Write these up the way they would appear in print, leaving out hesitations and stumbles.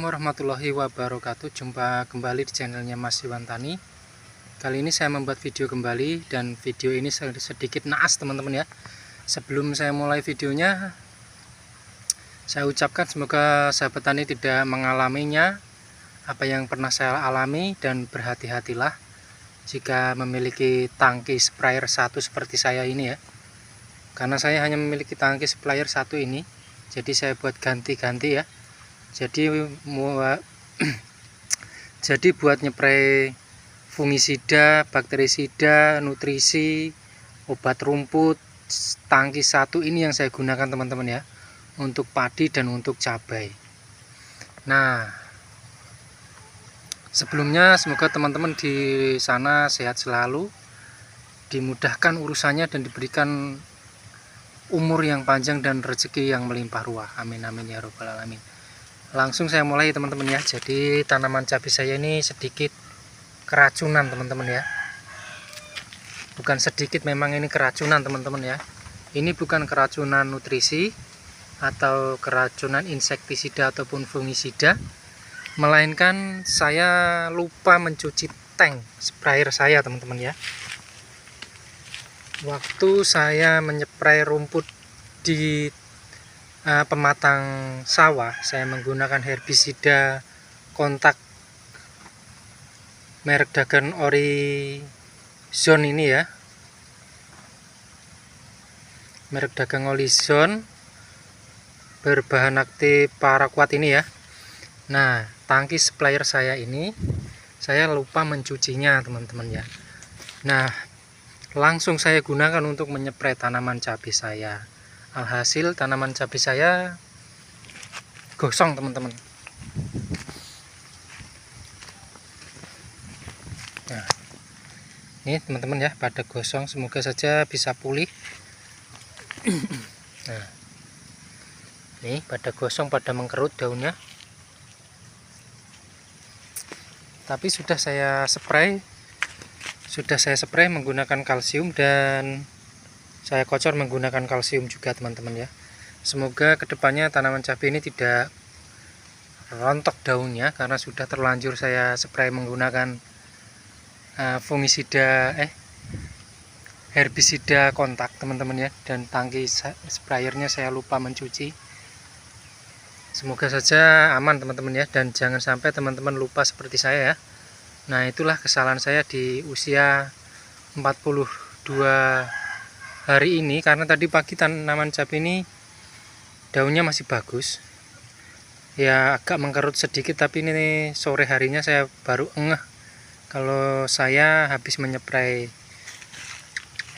Assalamualaikum warahmatullahi wabarakatuh. Jumpa kembali di channelnya Mas Iwan Tani. Kali ini saya membuat video kembali, dan video ini sedikit naas teman-teman ya. Sebelum saya mulai videonya, saya ucapkan semoga sahabat tani tidak mengalaminya apa yang pernah saya alami, dan berhati-hatilah jika memiliki tangki sprayer satu seperti saya ini ya. Karena saya hanya memiliki tangki sprayer satu ini, jadi saya buat ganti-ganti ya. Jadi buat nyepray fungisida, bakterisida, nutrisi, obat rumput, tangki satu ini yang saya gunakan teman-teman ya, untuk padi dan untuk cabai. Nah, sebelumnya semoga teman-teman di sana sehat selalu, dimudahkan urusannya, dan diberikan umur yang panjang dan rezeki yang melimpah ruah. Amin amin ya robbal alamin. Langsung saya mulai teman-teman ya. Jadi tanaman cabai saya ini sedikit keracunan teman-teman ya. Bukan sedikit, memang ini keracunan teman-teman ya. Ini bukan keracunan nutrisi atau keracunan insektisida ataupun fungisida, melainkan saya lupa mencuci tank sprayer saya teman-teman ya. Waktu saya menyepray rumput di pematang sawah, saya menggunakan herbisida kontak merek dagang Orizon ini ya, merek dagang Orizon berbahan aktif paraquat ini ya. Nah, tangki sprayer saya ini saya lupa mencucinya teman-teman ya. Nah, langsung saya gunakan untuk menyepray tanaman cabai saya. Alhasil tanaman cabai saya gosong teman-teman. Nah, ini teman-teman ya, pada gosong, semoga saja bisa pulih. Nah, ini pada gosong, pada mengkerut daunnya. Tapi sudah saya spray menggunakan kalsium, dan saya kocor menggunakan kalsium juga teman-teman ya. Semoga kedepannya tanaman cabai ini tidak rontok daunnya, karena sudah terlanjur saya spray menggunakan herbisida kontak teman-teman ya. Dan tangki sprayernya saya lupa mencuci. Semoga saja aman teman-teman ya, dan jangan sampai teman-teman lupa seperti saya ya. Nah, itulah kesalahan saya di usia 42 hari ini, karena tadi pagi tanaman cabai ini daunnya masih bagus ya, agak mengkerut sedikit, tapi ini sore harinya saya baru ngeh kalau saya habis menyepray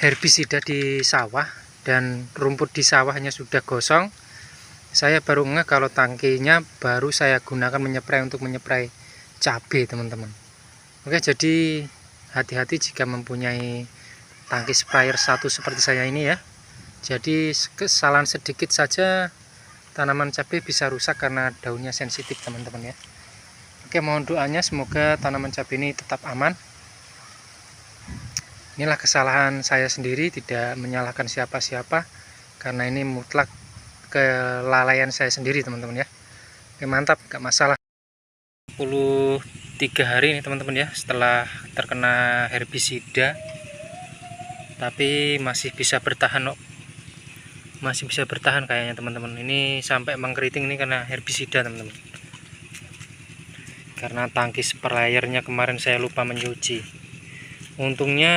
herbisida di sawah, dan rumput di sawahnya sudah gosong. Saya baru ngeh kalau tangkinya baru saya gunakan untuk menyepray cabai teman-teman. Oke, jadi hati-hati jika mempunyai tangki sprayer satu seperti saya ini ya. Jadi kesalahan sedikit saja tanaman cabai bisa rusak karena daunnya sensitif teman-teman ya. Oke, mohon doanya semoga tanaman cabai ini tetap aman. Inilah kesalahan saya sendiri, tidak menyalahkan siapa-siapa, karena ini mutlak kelalaian saya sendiri teman-teman ya. Oke, mantap, gak masalah. 23 hari ini teman-teman ya setelah terkena herbisida, tapi masih bisa bertahan kok. Masih bisa bertahan kayaknya teman-teman. Ini sampai mengkeriting ini karena herbisida teman-teman, karena tangki sprayernya kemarin saya lupa mencuci. Untungnya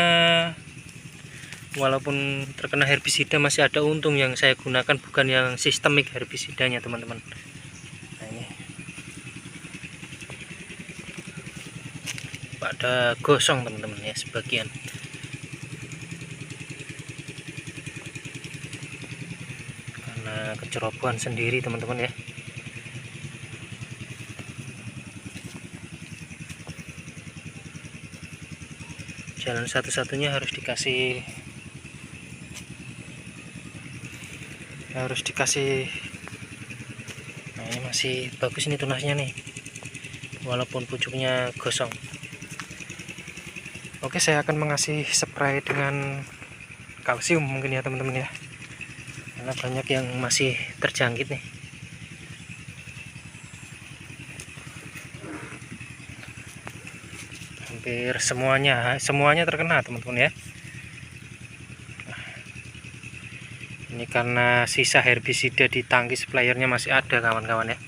walaupun terkena herbisida masih ada untung yang saya gunakan, bukan yang sistemik herbisidanya teman-teman. Nah, ini pada gosong teman-teman ya sebagian. Karena kecerobohan sendiri teman-teman ya. Jalan satu-satunya harus dikasih nah, ini masih bagus ini tunasnya nih, walaupun pucuknya gosong. Oke, saya akan mengasih spray dengan kalsium mungkin ya teman-teman ya, karena banyak yang masih terjangkit nih. hampir semuanya terkena teman-teman ya. Ini karena sisa herbisida di tangki splayernya masih ada kawan-kawan ya.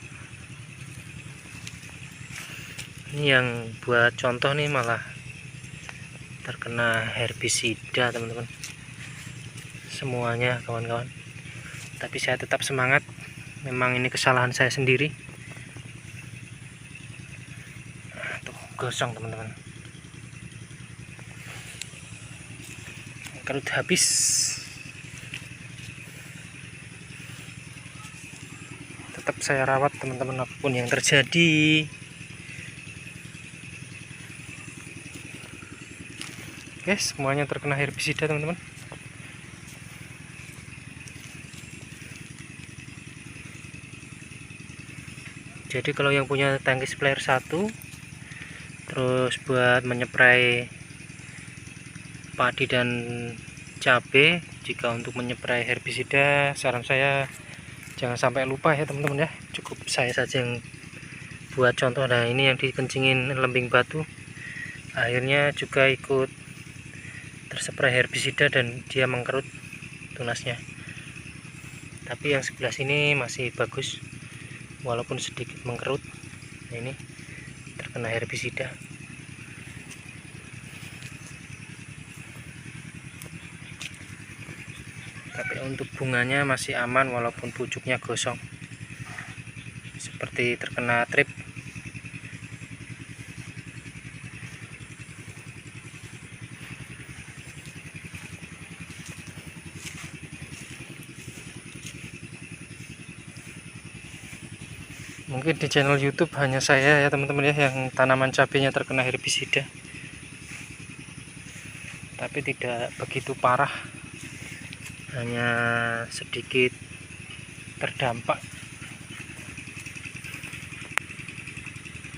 Ini yang buat contoh nih malah terkena herbisida teman-teman semuanya kawan-kawan. Tapi saya tetap semangat, memang ini kesalahan saya sendiri. Tuh gosong teman-teman, kerut habis. Tetap saya rawat teman-teman apapun yang terjadi. Oke, semuanya terkena herbisida teman-teman. Jadi kalau yang punya tangki sprayer 1 terus buat menyeprai padi dan cabai, jika untuk menyeprai herbisida saran saya jangan sampai lupa ya teman-teman ya. Cukup saya saja yang buat contoh. Nah ini yang dikencingin lembing batu, akhirnya juga ikut terspray herbisida dan dia mengkerut tunasnya. Tapi yang sebelah sini masih bagus walaupun sedikit mengkerut. Nah, ini terkena herbisida. Tapi untuk bunganya masih aman walaupun pucuknya gosong, seperti terkena trip. Mungkin di channel YouTube hanya saya ya teman-teman ya yang tanaman cabenya terkena herbisida, tapi tidak begitu parah, hanya sedikit terdampak.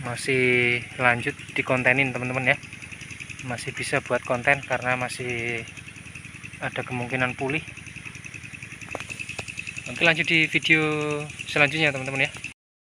Masih lanjut dikontenin teman-teman ya, masih bisa buat konten karena masih ada kemungkinan pulih. Nanti lanjut di video selanjutnya teman-teman ya.